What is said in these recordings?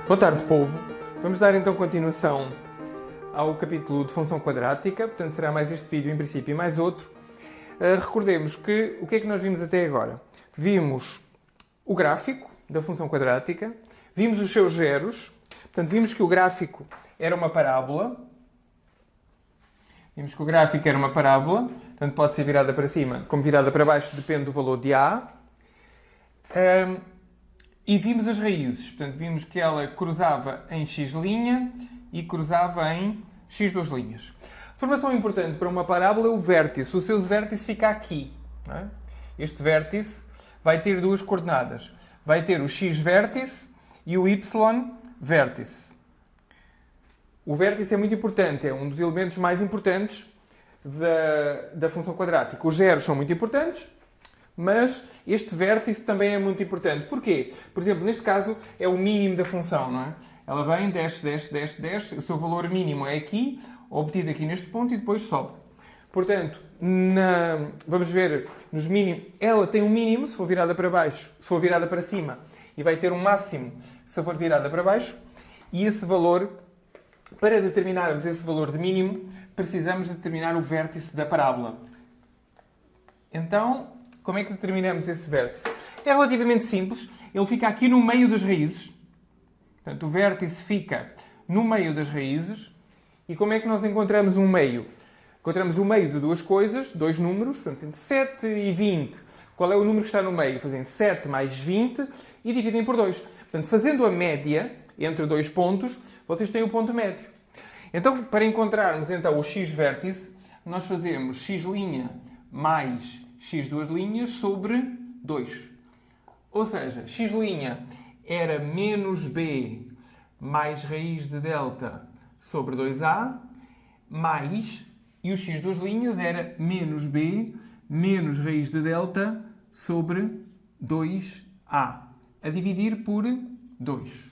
Boa tarde, povo. Vamos dar então continuação ao capítulo de função quadrática. Portanto, será mais este vídeo em princípio e mais outro. Recordemos que o que é que nós vimos até agora? Vimos o gráfico da função quadrática, vimos os seus zeros, portanto, vimos que o gráfico era uma parábola. Vimos que o gráfico era uma parábola, portanto, pode ser virada para cima como virada para baixo, depende do valor de A. E vimos as raízes, portanto, vimos que ela cruzava em x' e cruzava em x2'. Informação importante para uma parábola é o vértice. O seu vértice fica aqui. Não é? Este vértice vai ter duas coordenadas. Vai ter o x-vértice e o y-vértice. O vértice é muito importante, é um dos elementos mais importantes da função quadrática. Os zeros são muito importantes, mas este vértice também é muito importante. Porquê? Por exemplo, neste caso é o mínimo da função, não é? Ela vem, desce, o seu valor mínimo é aqui, obtido aqui neste ponto e depois sobe. Portanto, vamos ver, nos mínimos, ela tem um mínimo se for virada para baixo, se for virada para cima, e vai ter um máximo se for virada para baixo, e esse valor, para determinarmos esse valor de mínimo, precisamos determinar o vértice da parábola. Então, como é que determinamos esse vértice? É relativamente simples. Ele fica aqui no meio das raízes. Portanto, o vértice fica no meio das raízes. E como é que nós encontramos um meio? Encontramos o meio de duas coisas, dois números, portanto, entre 7 e 20. Qual é o número que está no meio? Fazem 7 mais 20 e dividem por 2. Portanto, fazendo a média entre dois pontos, vocês têm o ponto médio. Então, para encontrarmos então o x-vértice, nós fazemos x' mais x2' sobre 2. Ou seja, x' era menos b mais raiz de delta sobre 2a, mais, e o x2' era menos b menos raiz de delta sobre 2a, a dividir por 2.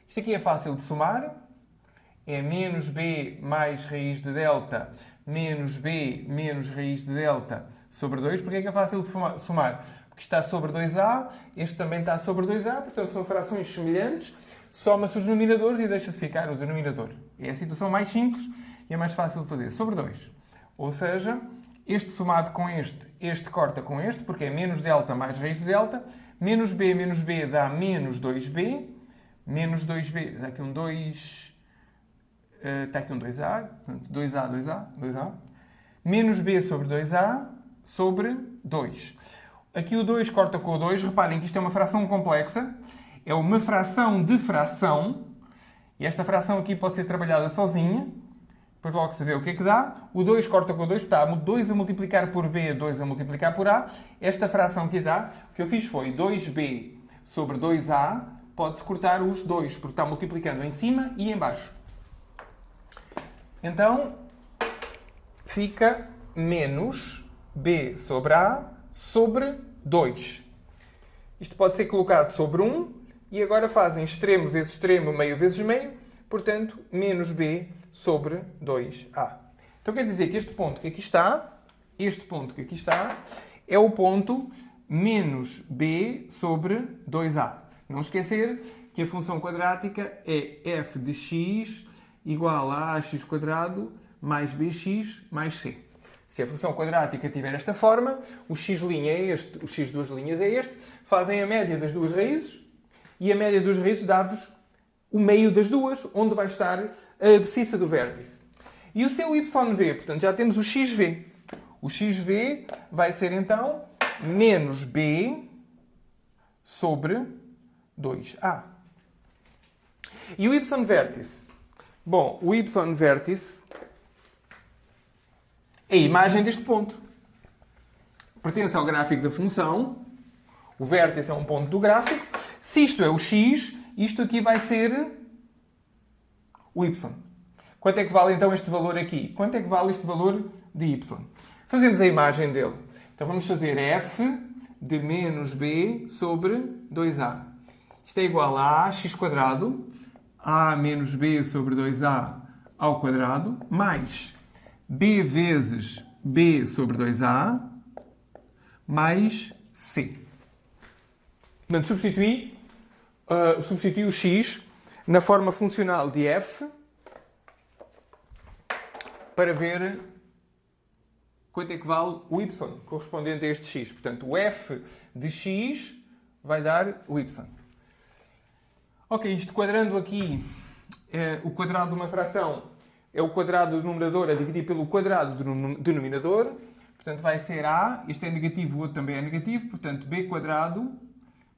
Isto aqui é fácil de somar. É menos b mais raiz de delta menos b menos raiz de delta sobre 2. Porquê é que é fácil de somar? Porque está sobre 2a, este também está sobre 2a, portanto são frações semelhantes, soma-se os denominadores e deixa-se ficar o denominador. É a situação mais simples e é mais fácil de fazer. Sobre 2. Ou seja, este somado com este corta com este, porque é menos delta mais raiz de delta, menos b dá menos 2b, menos 2b, dá aqui um 2... Está aqui um 2a, 2a, menos b sobre 2a sobre 2. Aqui o 2 corta com o 2. Reparem que isto é uma fração complexa. É uma fração de fração. E esta fração aqui pode ser trabalhada sozinha. Depois logo se vê o que é que dá. O 2 corta com o 2. Está 2 a multiplicar por b, 2 a multiplicar por a. Esta fração que dá, o que eu fiz foi 2b sobre 2a. Pode-se cortar os 2, porque está multiplicando em cima e em baixo. Então, fica menos b sobre a sobre 2. Isto pode ser colocado sobre 1 e agora fazem extremo vezes extremo, meio vezes meio. Portanto, menos b sobre 2a. Então, quer dizer que este ponto que aqui está, é o ponto menos b sobre 2a. Não esquecer que a função quadrática é f de x igual a ax² mais bx mais c. Se a função quadrática tiver esta forma, o x' é este, o x2' é este, fazem a média das duas raízes e a média das raízes dá-vos o meio das duas, onde vai estar a abscissa do vértice. E o seu yv, portanto, já temos o xv. O xv vai ser, então, menos b sobre 2a. E o y-vértice? Bom, o y-vértice é a imagem deste ponto. Pertence ao gráfico da função. O vértice é um ponto do gráfico. Se isto é o x, isto aqui vai ser o y. Quanto é que vale então este valor aqui? Quanto é que vale este valor de y? Fazemos a imagem dele. Então vamos fazer f de menos b sobre 2a. Isto é igual a ax², a menos b sobre 2a ao quadrado, mais b vezes b sobre 2a, mais c. Portanto, substitui o x na forma funcional de f para ver quanto é que vale o y correspondente a este x. Portanto, o f de x vai dar o y. Ok, isto quadrando aqui, o quadrado de uma fração é o quadrado do numerador a dividir pelo quadrado do denominador. Portanto, vai ser a, este é negativo, o outro também é negativo, portanto, b quadrado,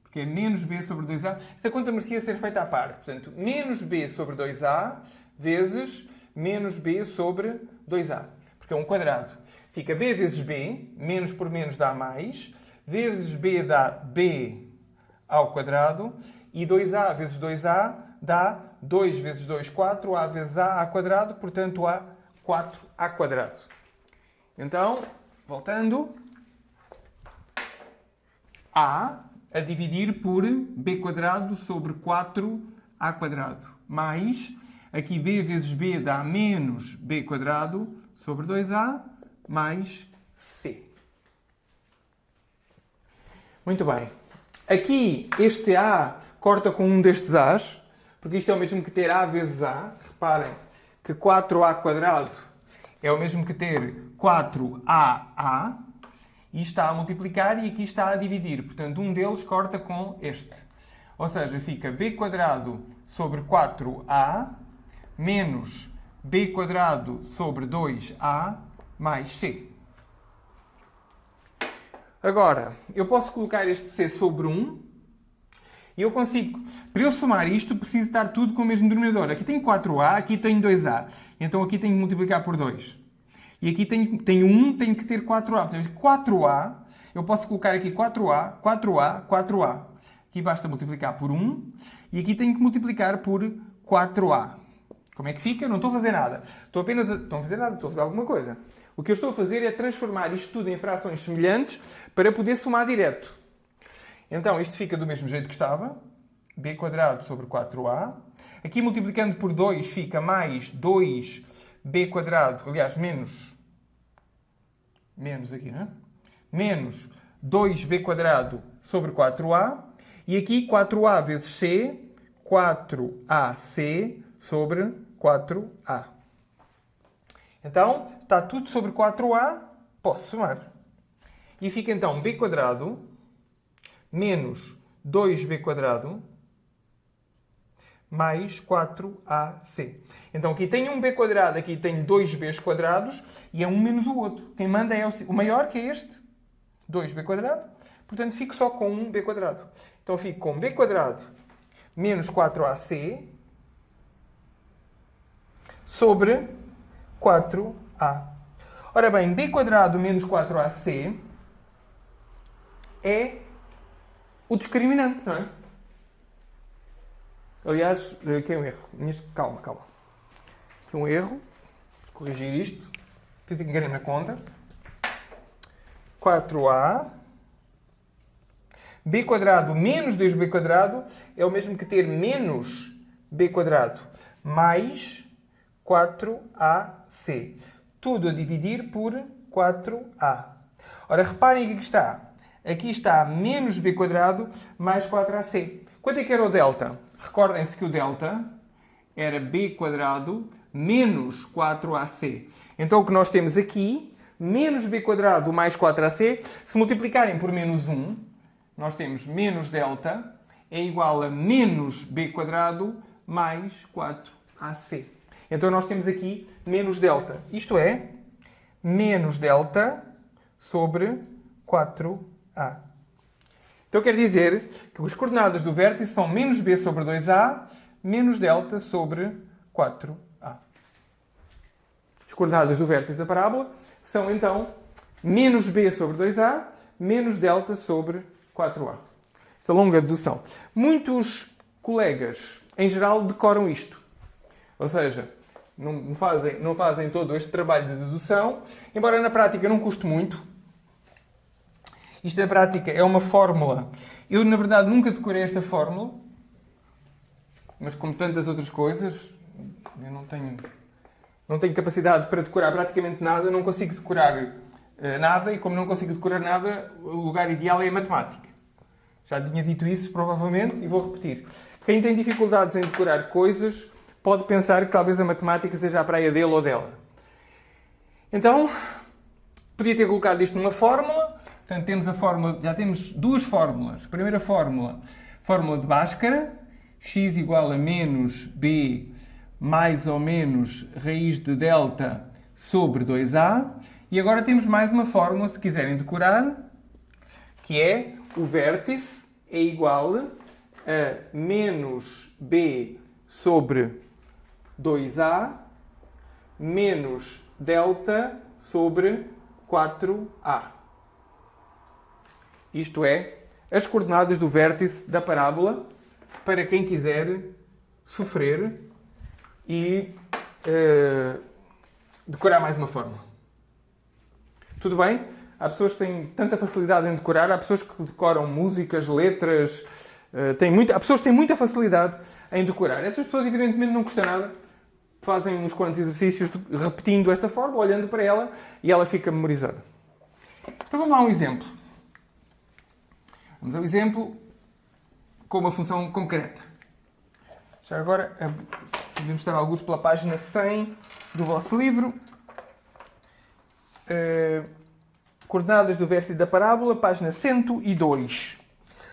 porque é menos b sobre 2a. Esta conta merecia ser feita à parte. Portanto, menos b sobre 2a vezes menos b sobre 2a, porque é um quadrado. Fica b vezes b, menos por menos dá mais, vezes b dá b ao quadrado, e 2a vezes 2a dá 2 vezes 2, 4a vezes a ao quadrado, portanto, a 4a quadrado. Então, voltando, a dividir por b quadrado sobre 4a quadrado, mais, aqui b vezes b dá menos b quadrado sobre 2a, mais c. Muito bem. Aqui, este a corta com um destes a's, porque isto é o mesmo que ter a vezes a. Reparem que 4a quadrado é o mesmo que ter 4a, e está a multiplicar e aqui está a dividir. Portanto, um deles corta com este. Ou seja, fica b quadrado sobre 4a menos b quadrado sobre 2a mais c. Agora, eu posso colocar este c sobre 1 e eu consigo. Para eu somar isto, preciso estar tudo com o mesmo denominador. Aqui tem 4a, aqui tem 2a. Então aqui tenho que multiplicar por 2. E aqui tenho 1, tenho que ter 4a. Portanto, 4a, eu posso colocar aqui 4a, 4a, 4a. Aqui basta multiplicar por 1 e aqui tenho que multiplicar por 4a. Como é que fica? Não estou a fazer nada. Estou a fazer alguma coisa. O que eu estou a fazer é transformar isto tudo em frações semelhantes para poder somar direto. Então, isto fica do mesmo jeito que estava. B quadrado sobre 4a. Aqui, multiplicando por 2, fica mais 2b quadrado. Aliás, menos aqui, não é? Menos 2b quadrado sobre 4a. E aqui, 4a vezes c, 4ac sobre 4a. Então, está tudo sobre 4a, posso somar. E fica então b quadrado menos 2b quadrado mais 4ac. Então aqui tem um b quadrado, aqui tem 2b's quadrados e é um menos o outro. Quem manda é o maior, que é este, 2b quadrado. Portanto, fico só com 1b quadrado. Então fico com b quadrado menos 4ac sobre 4a. Ora bem, b quadrado menos 4ac é o discriminante, não é? Aliás, aqui é um erro. Calma. Aqui é um erro. Vou corrigir isto. Fiz enganei na conta. 4a. B quadrado menos 2b quadrado é o mesmo que ter menos b quadrado mais 4ac. Tudo a dividir por 4a. Ora, reparem que aqui está. Aqui está menos b quadrado mais 4ac. Quanto é que era o delta? Recordem-se que o delta era b quadrado menos 4ac. Então, o que nós temos aqui, menos b quadrado mais 4ac, se multiplicarem por menos 1, nós temos menos delta é igual a menos b quadrado mais 4ac. Então, nós temos aqui menos delta. Isto é, menos delta sobre 4a. Então, quer dizer que as coordenadas do vértice são menos b sobre 2a, menos delta sobre 4a. As coordenadas do vértice da parábola são, então, menos b sobre 2a, menos delta sobre 4a. Esta longa dedução. Muitos colegas, em geral, decoram isto. Ou seja, não fazem todo este trabalho de dedução, embora na prática não custe muito. Isto na prática é uma fórmula. Eu, na verdade, nunca decorei esta fórmula, mas como tantas outras coisas, eu não tenho capacidade para decorar praticamente nada, não consigo decorar nada, e como não consigo decorar nada, o lugar ideal é a matemática. Já tinha dito isso, provavelmente, e vou repetir. Quem tem dificuldades em decorar coisas pode pensar que talvez a matemática seja a praia dele ou dela. Então, podia ter colocado isto numa fórmula. Portanto, temos a fórmula, já temos duas fórmulas. A primeira fórmula, fórmula de Bhaskara, x igual a menos b mais ou menos raiz de delta sobre 2a. E agora temos mais uma fórmula, se quiserem decorar, que é o vértice é igual a menos b sobre 2a menos delta sobre 4a. Isto é, as coordenadas do vértice da parábola para quem quiser sofrer e decorar mais uma fórmula. Tudo bem? Há pessoas que têm tanta facilidade em decorar, há pessoas que decoram músicas, letras, há pessoas que têm muita facilidade em decorar. Essas pessoas, evidentemente, não custam nada. Fazem uns quantos exercícios repetindo esta forma, olhando para ela, e ela fica memorizada. Então vamos lá a um exemplo. Vamos ao exemplo com uma função concreta. Já agora, podemos estar alguns pela página 100 do vosso livro. Coordenadas do vértice da parábola, página 102.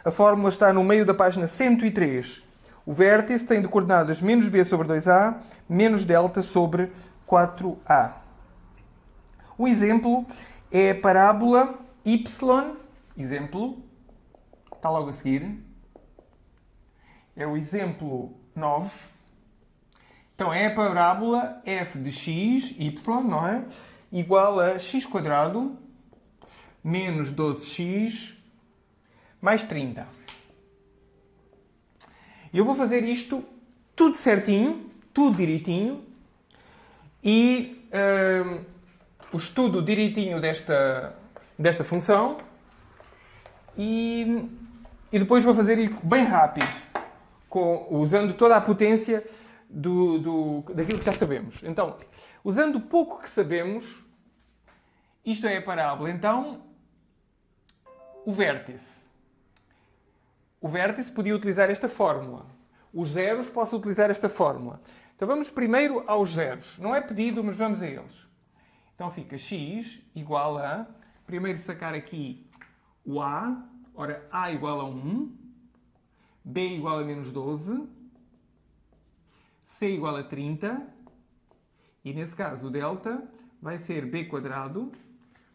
A fórmula está no meio da página 103. O vértice tem de coordenadas menos b sobre 2a, menos delta sobre 4a. O exemplo é a parábola y, exemplo, está logo a seguir. É o exemplo 9. Então é a parábola f de x, y, não é? Igual a x quadrado menos 12x mais 30. Eu vou fazer isto tudo certinho, tudo direitinho, e o estudo direitinho desta função, e depois vou fazer bem rápido, usando toda a potência daquilo que já sabemos. Então, usando o pouco que sabemos, isto é a parábola. Então, o vértice. O vértice podia utilizar esta fórmula. Os zeros posso utilizar esta fórmula. Então vamos primeiro aos zeros. Não é pedido, mas vamos a eles. Então fica x igual a... Primeiro sacar aqui o a. Ora, a igual a 1. B igual a menos 12. C igual a 30. E nesse caso o delta vai ser b quadrado.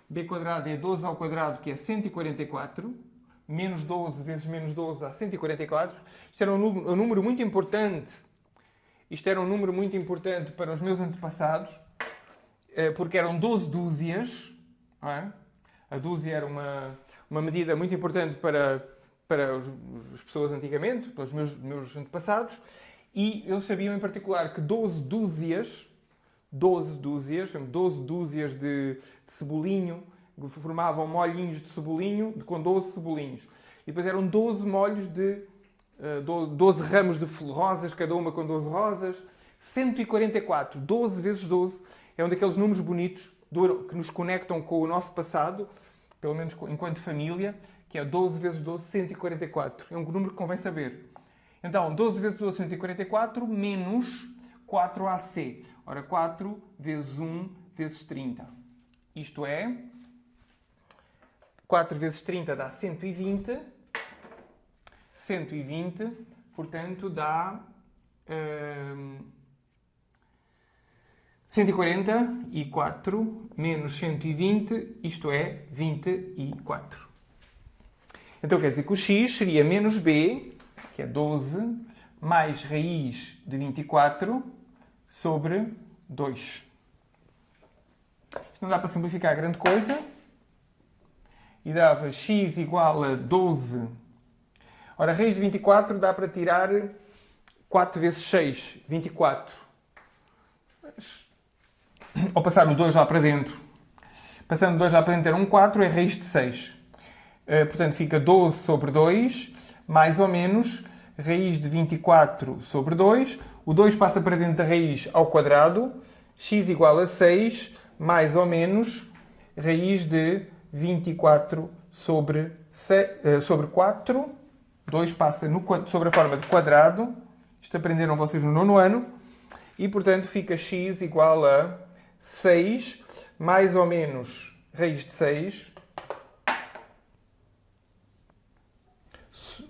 B quadrado é 12 ao quadrado, que é 144. Menos 12 vezes menos 12 dá 144. Isto era um número muito importante. Isto era um número muito importante para os meus antepassados, porque eram 12 dúzias. Não é? A dúzia era uma medida muito importante para as pessoas antigamente, para os meus antepassados, e eles sabiam em particular que 12 dúzias, por exemplo, 12 dúzias de cebolinho, formavam molhinhos de cebolinho com 12 cebolinhos. E depois eram 12 molhos de 12 ramos de rosas, cada uma com 12 rosas. 144. 12 vezes 12 é um daqueles números bonitos que nos conectam com o nosso passado, pelo menos enquanto família, que é 12 vezes 12, 144. É um número que convém saber. Então, 12 vezes 12, 144, menos 4AC. Ora, 4 vezes 1 vezes 30. Isto é... 4 vezes 30 dá 120. 120, portanto, dá 144 menos 120, isto é 24. Então quer dizer que o x seria menos b, que é 12, mais raiz de 24 sobre 2. Isto não dá para simplificar grande coisa. E dava x igual a 12. Ora, a raiz de 24 dá para tirar 4 vezes 6, 24. Ou passar o 2 lá para dentro. Passando o 2 lá para dentro era um 4, é raiz de 6. Portanto, fica 12 sobre 2, mais ou menos, raiz de 24 sobre 2. O 2 passa para dentro da raiz ao quadrado. X igual a 6, mais ou menos, raiz de 24 sobre 4 2 passa sobre a forma de quadrado. Isto aprenderam vocês no 9º ano. E, portanto, fica x igual a 6 mais ou menos raiz de 6.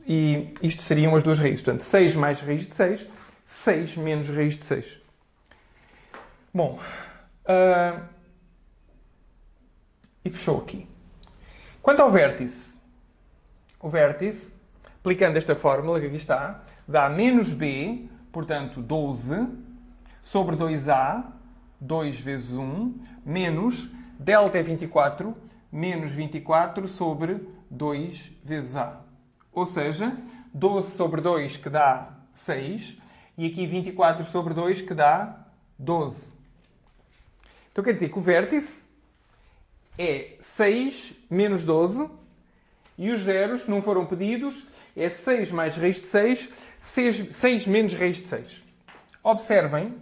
E isto seriam as duas raízes. Portanto, 6 mais raiz de 6, 6 menos raiz de 6. Bom, e fechou aqui. Quanto ao vértice, o vértice, aplicando esta fórmula que aqui está, dá menos b, portanto 12, sobre 2a, 2 vezes 1, menos delta é 24, menos 24 sobre 2 vezes a. Ou seja, 12 sobre 2 que dá 6, e aqui 24 sobre 2 que dá 12. Então quer dizer que o vértice é 6 menos 12, e os zeros que não foram pedidos é 6 mais raiz de 6, 6 menos raiz de 6. Observem.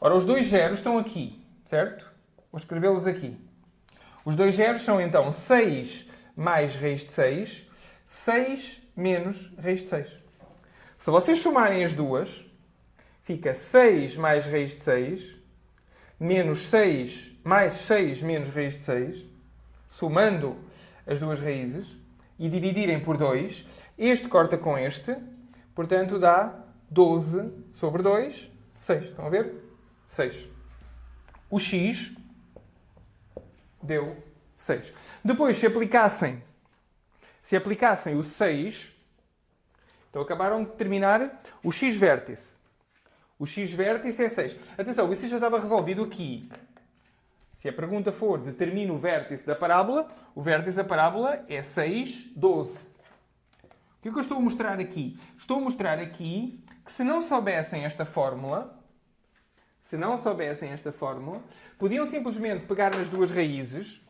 Ora, os dois zeros estão aqui, certo? Vou escrevê-los aqui. Os dois zeros são então 6 mais raiz de 6, 6 menos raiz de 6. Se vocês somarem as duas, fica 6 mais raiz de 6, menos 6 mais 6 menos raiz de 6, somando as duas raízes, e dividirem por 2, este corta com este, portanto dá 12 sobre 2, 6. Estão a ver? 6. O x deu 6. Depois, se aplicassem o 6, então acabaram de terminar o x vértice. O x vértice é 6. Atenção, isso já estava resolvido aqui. Se a pergunta for, determine o vértice da parábola, o vértice da parábola é 6, 12. O que é que eu estou a mostrar aqui? Estou a mostrar aqui que se não soubessem esta fórmula, podiam simplesmente pegar nas duas raízes,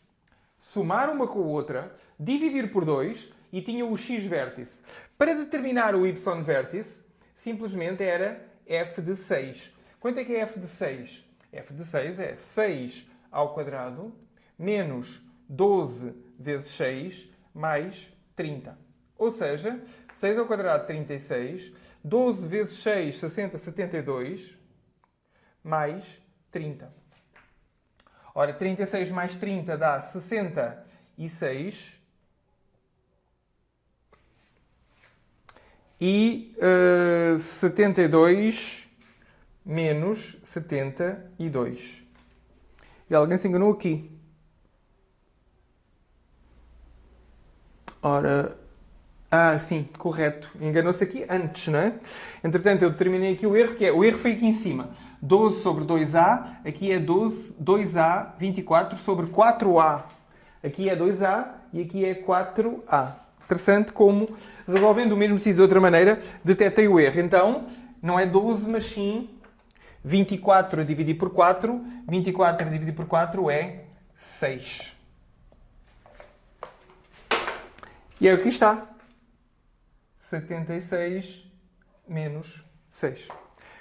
somar uma com a outra, dividir por 2 e tinham o x vértice. Para determinar o y vértice, simplesmente era f de 6. Quanto é que é f de 6? f de 6 é 6 ao quadrado menos 12 vezes 6 mais 30. Ou seja, 6 ao quadrado 36, 12 vezes 6, 60, 72, mais 30. Ora, 36 mais 30 dá 66. E 72 menos 72. E alguém se enganou aqui. Ora... sim, correto. Enganou-se aqui antes, não é? Entretanto, eu determinei aqui o erro, que é... O erro foi aqui em cima. 12 sobre 2A. Aqui é 2A, 24 sobre 4A. Aqui é 2A e aqui é 4A. Interessante como, resolvendo o mesmo sítio de outra maneira, detetei o erro. Então, não é 12, mas sim 24 a dividir por 4. 24 a dividir por 4 é 6. E aqui está. 76 menos 6.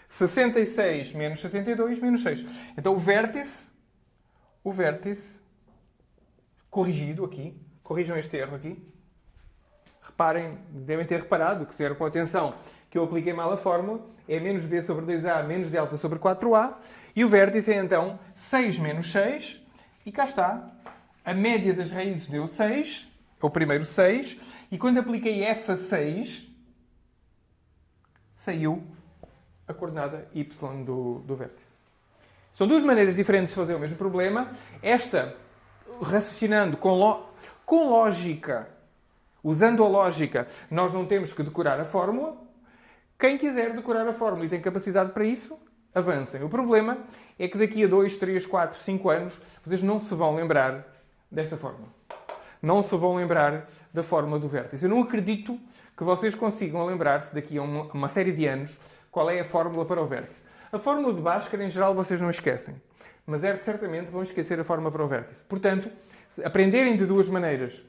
66 menos 72 menos 6. Então, o vértice corrigido aqui. Corrijam este erro aqui. Reparem, devem ter reparado, que fizeram com atenção, que eu apliquei mal a fórmula. É menos b sobre 2a menos delta sobre 4a. E o vértice é, então, 6 menos 6. E cá está. A média das raízes deu 6. É o primeiro 6. E quando apliquei f a 6, saiu a coordenada y do vértice. São duas maneiras diferentes de fazer o mesmo problema. Esta, raciocinando com lógica, usando a lógica, nós não temos que decorar a fórmula. Quem quiser decorar a fórmula e tem capacidade para isso, avancem. O problema é que daqui a 2, 3, 4, 5 anos, vocês não se vão lembrar desta fórmula. Não se vão lembrar da fórmula do vértice. Eu não acredito que vocês consigam lembrar-se daqui a uma série de anos qual é a fórmula para o vértice. A fórmula de Bhaskara, em geral, vocês não esquecem. Mas certamente vão esquecer a fórmula para o vértice. Portanto, aprenderem de duas maneiras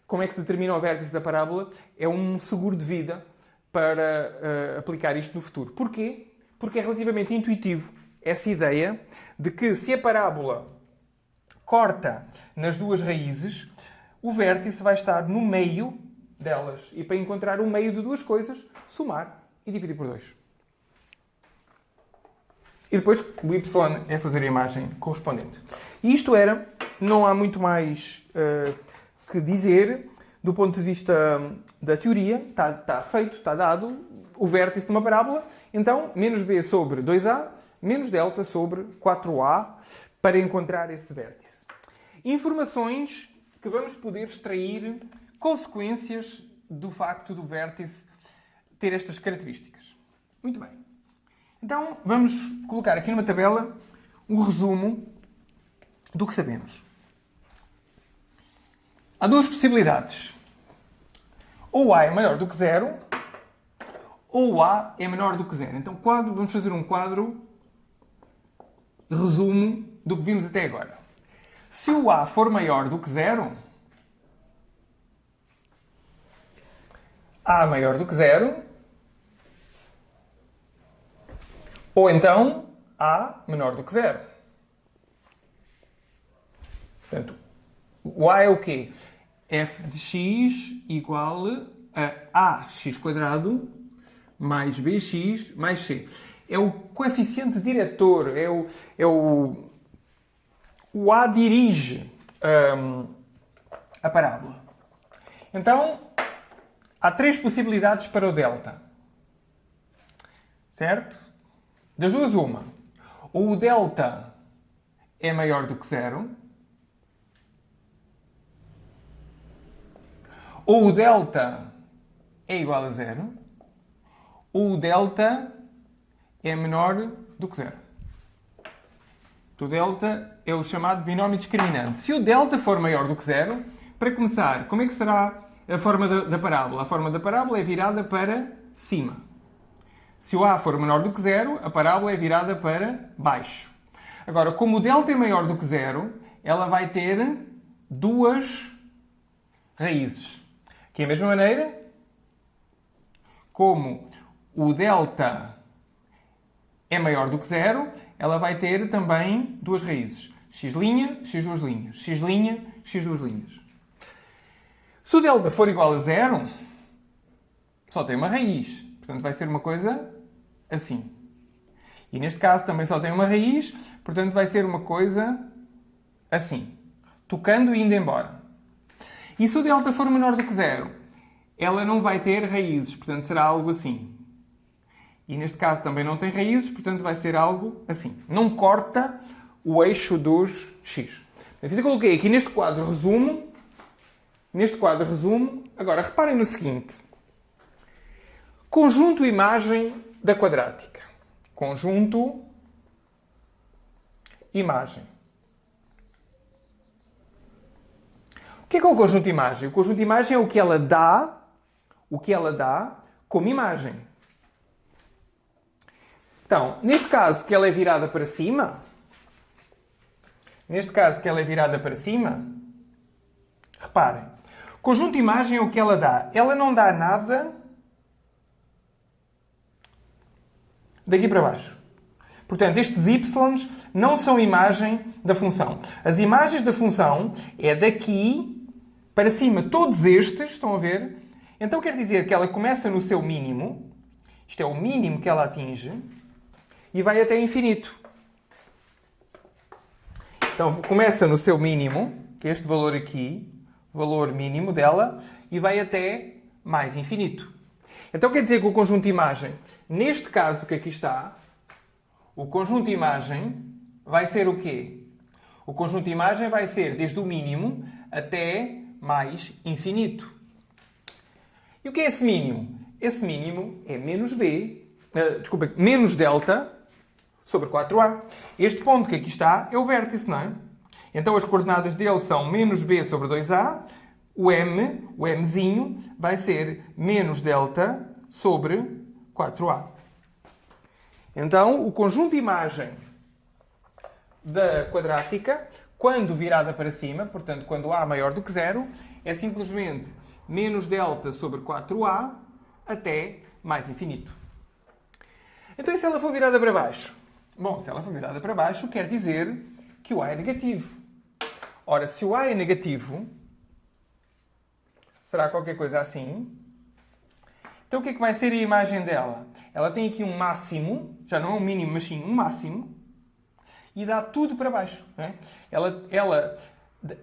como é que se determina o vértice da parábola é um seguro de vida para aplicar isto no futuro. Porquê? Porque é relativamente intuitivo essa ideia de que se a parábola corta nas duas raízes, o vértice vai estar no meio delas. E para encontrar o meio de duas coisas, somar e dividir por 2. E depois o y é fazer a imagem correspondente. E isto era, não há muito mais que dizer do ponto de vista da teoria. Está feito, está dado o vértice de uma parábola. Então, menos b sobre 2a, menos delta sobre 4a para encontrar esse vértice. Informações que vamos poder extrair, consequências do facto do vértice ter estas características. Muito bem. Então, vamos colocar aqui numa tabela um resumo do que sabemos. Há duas possibilidades. Ou A é maior do que 0, ou A é menor do que 0. Então, vamos fazer um quadro de resumo do que vimos até agora. Se o A for maior do que 0, A maior do que 0, ou então A menor do que 0. Portanto, o A é o quê? F de x igual a ax² mais bx mais c. É o coeficiente diretor, o A dirige a parábola. Então, há três possibilidades para o delta. Certo? Das duas, uma. Ou o delta é maior do que 0, ou o delta é igual a 0, ou o delta é menor do que 0. O delta é o chamado binómio discriminante. Se o delta for maior do que 0, para começar, como é que será a forma da parábola? A forma da parábola é virada para cima. Se o A for menor do que 0, a parábola é virada para baixo. Agora, como o delta é maior do que 0, ela vai ter duas raízes. Que é a mesma maneira, como o delta é maior do que 0, ela vai ter também duas raízes. X', x2 linhas. X', x2 linhas. Se o delta for igual a 0, só tem uma raiz. Portanto, vai ser uma coisa assim. E neste caso também só tem uma raiz, portanto vai ser uma coisa assim. Tocando e indo embora. E se o delta for menor do que 0, ela não vai ter raízes, portanto será algo assim. E neste caso também não tem raízes, portanto vai ser algo assim. Não corta o eixo dos x. Eu coloquei aqui neste quadro resumo. Agora, reparem no seguinte. Conjunto imagem da quadrática. Conjunto imagem. O que é o conjunto imagem? O conjunto imagem é o que ela dá como imagem. Então, neste caso que ela é virada para cima, reparem, conjunto imagem é o que ela dá. Ela não dá nada daqui para baixo. Portanto, estes y não são imagem da função. As imagens da função é daqui para cima. Todos estes, estão a ver? Então quer dizer que ela começa no seu mínimo, isto é o mínimo que ela atinge, e vai até infinito. Então começa no seu mínimo, que é este valor aqui, valor mínimo dela, e vai até mais infinito. Então quer dizer que o conjunto imagem, neste caso que aqui está, o conjunto imagem vai ser o quê? O conjunto imagem vai ser desde o mínimo até mais infinito. E o que é esse mínimo? Esse mínimo é menos delta sobre 4a. Este ponto que aqui está é o vértice, não é? Então as coordenadas dele são menos b sobre 2a. O mzinho, vai ser menos delta sobre 4a. Então, o conjunto imagem da quadrática, quando virada para cima, portanto, quando a maior do que 0, é simplesmente menos delta sobre 4a até mais infinito. Então, e se ela for virada para baixo? Bom, se ela for virada para baixo, quer dizer que o a é negativo. Ora, se o a é negativo, será qualquer coisa assim. Então o que é que vai ser a imagem dela? Ela tem aqui um máximo, já não é um mínimo, mas sim um máximo, e dá tudo para baixo. Não é? Ela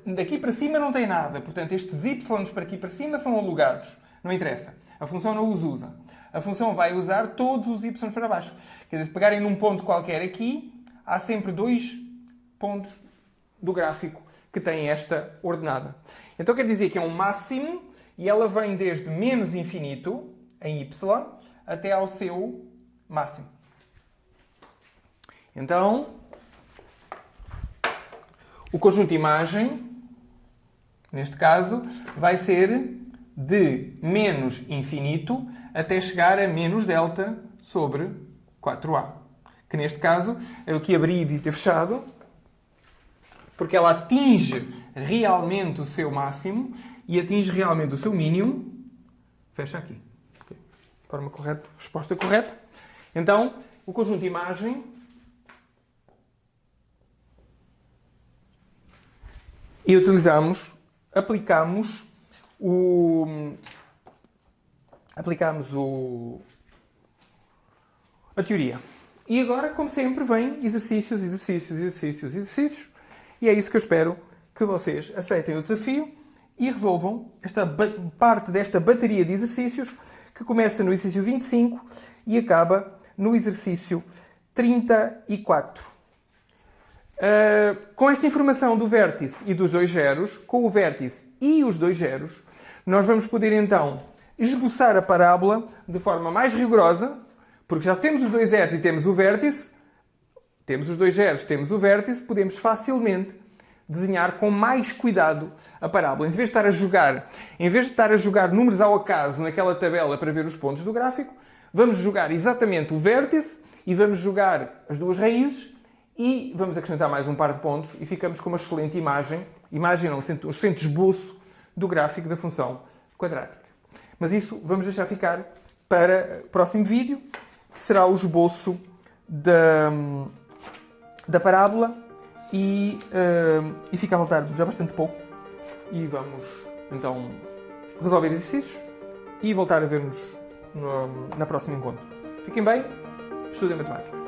daqui para cima não tem nada, portanto estes y para aqui para cima são alugados. Não interessa. A função não os usa. A função vai usar todos os y para baixo. Quer dizer, se pegarem num ponto qualquer aqui, há sempre 2 pontos do gráfico que têm esta ordenada. Então quer dizer que é um máximo e ela vem desde menos infinito, em y, até ao seu máximo. Então, o conjunto de imagem, neste caso, vai ser de menos infinito até chegar a menos delta sobre 4a. Que neste caso, eu aqui abri e devia ter fechado, porque ela atinge realmente o seu máximo e atinge realmente o seu mínimo. Fecha aqui. Okay. Forma correta, resposta correta. Então, o conjunto de imagem e aplicamos a teoria. E agora, como sempre, vem exercícios. E é isso que eu espero que vocês aceitem o desafio e resolvam esta parte desta bateria de exercícios que começa no exercício 25 e acaba no exercício 34. Com esta informação do vértice e dos dois zeros, com o vértice e os dois zeros, nós vamos poder então esboçar a parábola de forma mais rigorosa, porque já temos os dois zeros e temos o vértice, temos os dois zeros, temos o vértice, podemos facilmente desenhar com mais cuidado a parábola. Em vez de estar a jogar números ao acaso naquela tabela para ver os pontos do gráfico, vamos jogar exatamente o vértice e vamos jogar as duas raízes e vamos acrescentar mais um par de pontos e ficamos com uma excelente imagem um excelente esboço do gráfico da função quadrática. Mas isso vamos deixar ficar para o próximo vídeo, que será o esboço da parábola e fica a faltar já bastante pouco. E vamos então resolver exercícios e voltar a ver-nos no próximo encontro. Fiquem bem, estudem matemática.